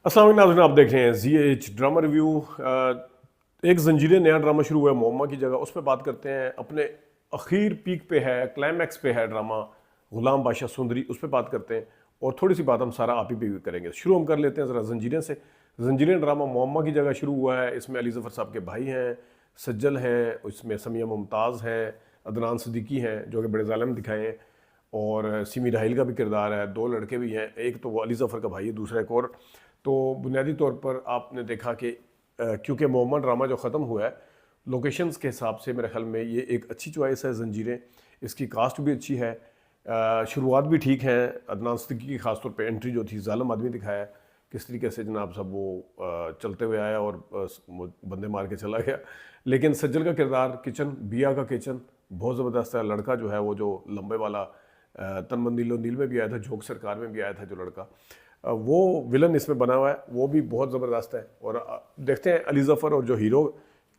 अस्सलाम वालेकुम नाज़रीन, आप देख रहे हैं ZH ड्रामा रिव्यू। एक जंजीरें नया ड्रामा शुरू हुआ है मोहम्मा की जगह, उस पर बात करते हैं। अपने अखीर पीक पे है, क्लाइमैक्स पे है ड्रामा गुलाम बादशाह सुंदरी, उस पर बात करते हैं। और थोड़ी सी बात हम सारा आप ही पे भी करेंगे। शुरू हम कर लेते हैं ज़रा जंजीरें से। जंजीरें ड्रामा मोहम्मा की जगह शुरू हुआ है। इसमें अली ज़फ़र साहब के भाई हैं, सज्जल हैं, इसमें समिया मुमताज़ हैं, अदनान सिद्दीकी हैं जो कि बड़े ज़ालिम दिखाए हैं, और सिमी राहिल का भी किरदार है। दो लड़के भी हैं, एक तो वो अली ज़फ़र का भाई है, दूसरा एक और। तो बुनियादी तौर पर आपने देखा कि क्योंकि मोहम्मद ड्रामा जो ख़त्म हुआ है, लोकेशंस के हिसाब से मेरे ख्याल में ये एक अच्छी चॉइस है जंजीरें। इसकी कास्ट भी अच्छी है, शुरुआत भी ठीक है। अदनान सिद्दीकी की खासतौर पे एंट्री जो थी, ज़ालिम आदमी दिखाया है किस तरीके से जनाब साहब वो चलते हुए आया और वो बंदे मार के चला गया। लेकिन सज्जल का किरदार, किचन बिया का किचन बहुत ज़बरदस्त है। लड़का जो है वो जो लंबे वाला तनमंदिलो नील में भी आया था, झोंक सरकार में भी आया था जो लड़का, वो विलन इसमें बना हुआ है, वो भी बहुत ज़बरदस्त है। और देखते हैं अली ज़फ़र और जो हीरो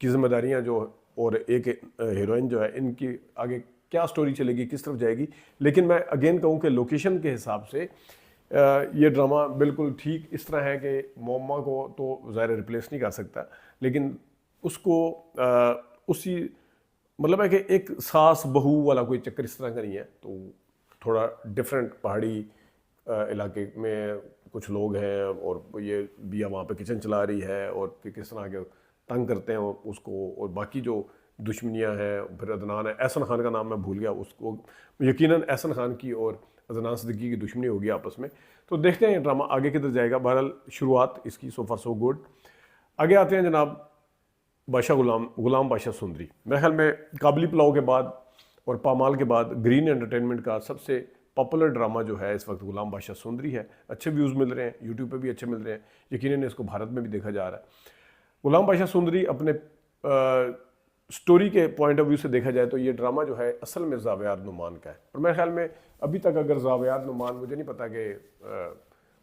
की जिम्मेदारियां जो, और एक हीरोइन जो है, इनकी आगे क्या स्टोरी चलेगी, किस तरफ जाएगी। लेकिन मैं अगेन कहूँ कि लोकेशन के हिसाब से ये ड्रामा बिल्कुल ठीक इस तरह है कि मोहम्मा को तो ज़ाहिर रिप्लेस नहीं कर सकता, लेकिन उसको उसी मतलब है कि एक सास बहू वाला कोई चक्कर इस तरह का नहीं है। तो थोड़ा डिफरेंट पहाड़ी इलाके में कुछ लोग हैं, और ये बिया वहाँ पे किचन चला रही है, और कि किस तरह के तंग करते हैं उसको। और बाकी जो दुश्मनियाँ हैं, फिर अदनान है, एहसन खान का नाम मैं भूल गया उसको, यकीनन एहसन खान की और अदनान सिद्दीकी की दुश्मनी होगी आपस में। तो देखते हैं ये ड्रामा आगे किधर जाएगा। बहरहाल शुरुआत इसकी सो फार सो गुड। आगे आते हैं जनाब बादशाह गुलाम बादशाह सुंदरी। मेरे ख्याल में काबली पुलाव के बाद और पामाल के बाद ग्रीन एंटरटेनमेंट का सबसे पॉपुलर ड्रामा जो है इस वक्त गुलाम बादशाह सुंदरी है। अच्छे व्यूज़ मिल रहे हैं, यूट्यूब पे भी अच्छे मिल रहे हैं, यकीनन इसको भारत में भी देखा जा रहा है। गुलाम बादशाह सुंदरी अपने स्टोरी के पॉइंट ऑफ व्यू से देखा जाए तो ये ड्रामा जो है असल में ज़ावियार नुमान का है। और मेरे ख्याल में अभी तक अगर ज़ावियार नुमान, मुझे नहीं पता कि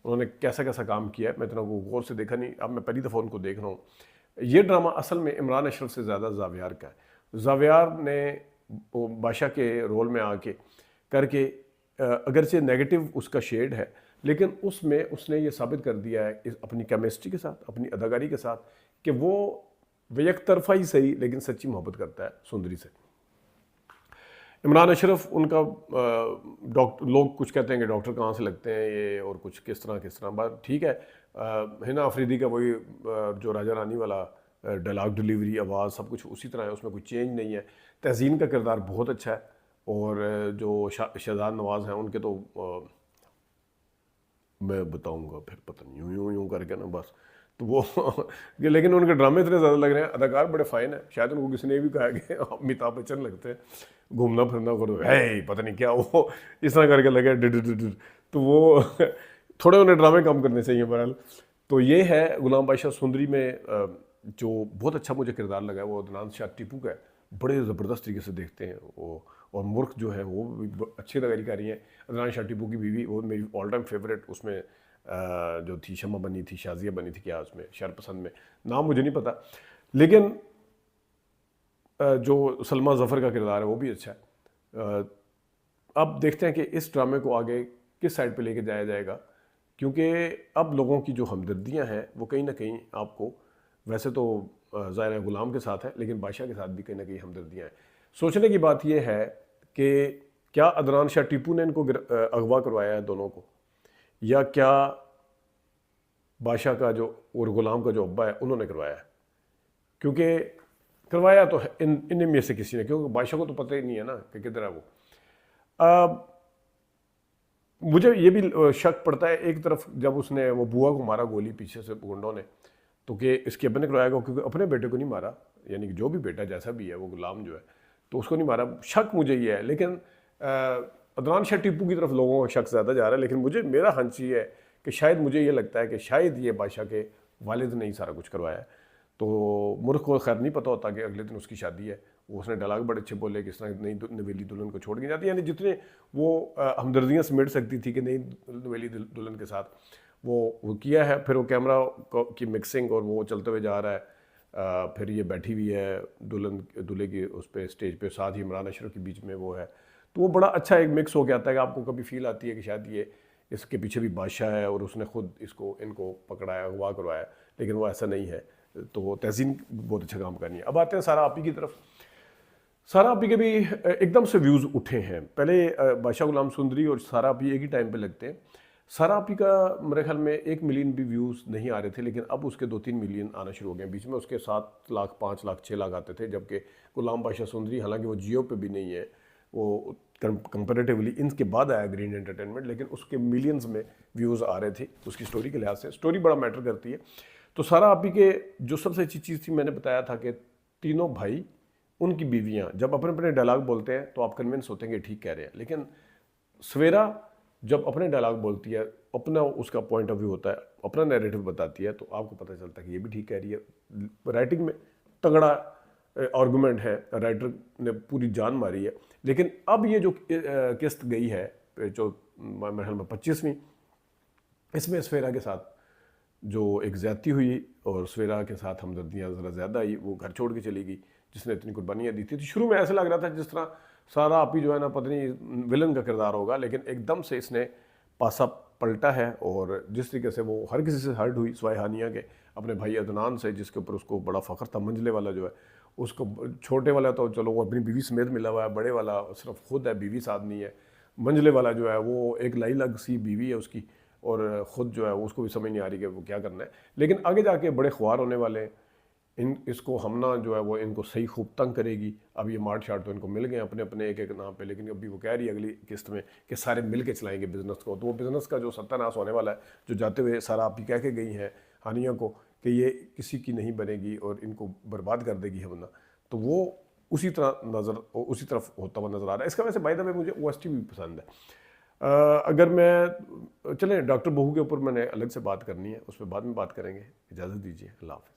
उन्होंने कैसा कैसा काम किया है, मैं इतना को गौर से देखा नहीं, अब मैं पहली दफ़ा उनको देख रहा हूँ। ये ड्रामा असल में इमरान अशरफ से ज़्यादा ज़ावियार का है। ज़ावियार ने बादशाह के रोल में आके करके अगरचे नेगेटिव उसका शेड है, लेकिन उसमें उसने ये साबित कर दिया है अपनी केमिस्ट्री के साथ, अपनी अदाकारी के साथ, कि वो एक तरफा ही सही लेकिन सच्ची मोहब्बत करता है सुंदरी से। इमरान अशरफ उनका डॉक्टर, लोग कुछ कहते हैं कि डॉक्टर कहाँ से लगते हैं ये, और कुछ किस तरह बात ठीक है। हिना अफरीदी का वही जो राजा रानी वाला डायलॉग डिलीवरी, आवाज़, सब कुछ उसी तरह है, उसमें कोई चेंज नहीं है। तहजीन का किरदार बहुत अच्छा है, और जो शहजाद नवाज़ हैं उनके तो मैं बताऊंगा फिर, पता नहीं, यूं यूं यूं करके ना बस। तो वो लेकिन उनके ड्रामे इतने ज़्यादा लग रहे हैं, अदाकार बड़े फाइन है। शायद उनको किसी ने भी कहा कि अमिताभ बच्चन लगते हैं, घूमना फिरना करो है पता नहीं क्या, वो इस तरह करके लगे डिड। तो वो थोड़े उन्हें ड्रामे कम करने चाहिए बहरहाल। तो ये है गुलाम बादशाह सुंदरी में जो बहुत अच्छा मुझे किरदार लगा है वो अदनान शाह टीपू का है। बड़े ज़बरदस्त तरीके से देखते हैं वो, और मुर्ख जो है वो भी अच्छी तैयारी कर रही हैं। अदनान शाह टीपू की बीवी, वो मेरी ऑल टाइम फेवरेट उसमें जो थी, शमा बनी थी, शाजिया बनी थी क्या उसमें, शरपसंद में, नाम मुझे नहीं पता। लेकिन जो सलमा ज़फ़र का किरदार है वो भी अच्छा है। अब देखते हैं कि इस ड्रामे को आगे किस साइड पे लेके जाया जाएगा, क्योंकि अब लोगों की जो हमदर्दियां हैं वो कहीं ना कहीं आपको, वैसे तो ज़ाहिर गुलाम के साथ है, लेकिन बादशाह के साथ भी कहीं ना कहीं हमदर्दियां हैं। सोचने की बात यह है कि क्या अदनान शाह टीपू ने इनको अगवा करवाया है दोनों को, या क्या बादशाह का जो और गुलाम का जो अब्बा है उन्होंने करवाया है। क्योंकि करवाया तो इन में से किसी ने, क्योंकि बादशाह को तो पता ही नहीं है ना कि किधर है वो। मुझे ये भी शक पड़ता है एक तरफ, जब उसने वो बुआ को मारा गोली पीछे से गुंडों ने, तो कि इसके अब्बे ने करवाया, क्योंकि अपने बेटे को नहीं मारा, यानी कि जो भी बेटा जैसा भी है वो गुलाम जो है, तो उसको नहीं मारा। शक मुझे ये है, लेकिन अदनान शाह टीपू की तरफ लोगों का शक ज़्यादा जा रहा है। लेकिन मुझे, मेरा हंच ये है कि शायद, मुझे ये लगता है कि शायद ये बादशाह के वालिद ने ही सारा कुछ करवाया है। तो मुल्क को खैर नहीं पता होता कि अगले दिन उसकी शादी है। उसने डायलॉग बड़े अच्छे बोले, किस तरह नई नवेली दुल्हन को छोड़ के जाती है, यानी जितने वो हमदर्दियाँ समेट सकती थी कि नई नवेली दुल्हन के साथ वो किया है। फिर वो कैमरा की मिक्सिंग और वो चलते हुए जा रहा है। फिर ये बैठी हुई है दूल्हे की उस पर स्टेज पे, साथ ही इमरान अशरफ के बीच में वो है। तो वो बड़ा अच्छा एक मिक्स हो के आता है कि आपको कभी फील आती है कि शायद ये इसके पीछे भी बादशाह है और उसने खुद इनको पकड़ाया, अगवा करवाया, लेकिन वो ऐसा नहीं है। तो तहसीन बहुत अच्छा काम करनी है। अब आते हैं सारा आपी की तरफ। सारा आपी के भी एकदम से व्यूज़ उठे हैं। पहले बादशाह गुलाम सुंदरी और सारा आपी एक ही टाइम पे लगते हैं। सारा आपी का मेरे ख्याल में 1 मिलियन भी व्यूज़ नहीं आ रहे थे, लेकिन अब उसके 2-3 मिलियन आना शुरू हो गए। बीच में उसके 7 लाख, 5 लाख, 6 लाख आते थे, जबकि गुलाम बादशाह सुंदरी, हालांकि वो जियो पे भी नहीं है, वो कंपेरेटिवली इनके बाद आया ग्रीन एंटरटेनमेंट, लेकिन उसके मिलियंस में व्यूज़ आ रहे थे उसकी स्टोरी के लिहाज से। स्टोरी बड़ा मैटर करती है। तो सारा आपी के जो सबसे अच्छी चीज़ थी, मैंने बताया था कि तीनों भाई, उनकी बीवियाँ जब अपने अपने डायलॉग बोलते हैं तो आप कन्विंस होते हैं कि ठीक कह रहे हैं, लेकिन सवेरा जब अपने डायलॉग बोलती है, अपना उसका पॉइंट ऑफ व्यू होता है, अपना नैरेटिव बताती है, तो आपको पता चलता है कि ये भी ठीक कह रही है। राइटिंग में तगड़ा आर्गूमेंट है, राइटर ने पूरी जान मारी है। लेकिन अब ये जो किस्त गई है, जो मेरे ख्याल में 25वीं, इसमें सवेरा के साथ जो एक ज्यादती हुई और सवेरा के साथ हमदर्दियाँ ज़रा ज़्यादा आई, वो घर छोड़ के चली गई जिसने इतनी कुर्बानियाँ दी थी। तो शुरू में ऐसा लग रहा था जिस तरह सारा आपी जो है ना पत्नी विलन का किरदार होगा, लेकिन एकदम से इसने पासा पलटा है। और जिस तरीके से वो हर किसी से हर्ट हुई, सिवाय हानिया के अपने भाई अदनान से, जिसके ऊपर उसको बड़ा फ़ख्र था। मंझले वाला जो है उसको, छोटे वाला तो चलो वो अपनी बीवी समेत मिला हुआ है, बड़े वाला सिर्फ खुद है, बीवी साथ नहीं है। मंझले वाला जो है वो एक लाई लग सी बीवी है उसकी, और ख़ुद जो है उसको भी समझ नहीं आ रही कि वो क्या करना है। लेकिन आगे जाके बड़े ख्वार होने वाले हैं। इसको हमना जो है वो इनको सही खूब तंग करेगी। अब ये मार्ट शार्ट तो इनको मिल गए अपने अपने एक एक नाम पे, लेकिन अभी वो कह रही है अगली किस्त में कि सारे मिल के चलाएंगे बिजनेस को। तो वो बिज़नेस का जो सत्यानाश होने वाला है, जो जाते हुए सारा आप ही कह के गई हैं हानिया को कि ये किसी की नहीं बनेगी और इनको बर्बाद कर देगी हमना, तो वो उसी तरफ होता हुआ नज़र आ रहा है। इसका वैसे बाय द वे मुझे OST भी पसंद है। अगर मैं चलें डॉक्टर बहू के ऊपर मैंने अलग से बात करनी है, उस पर बाद में बात करेंगे। इजाज़त दीजिए, अल्लाह हाफ़िज़।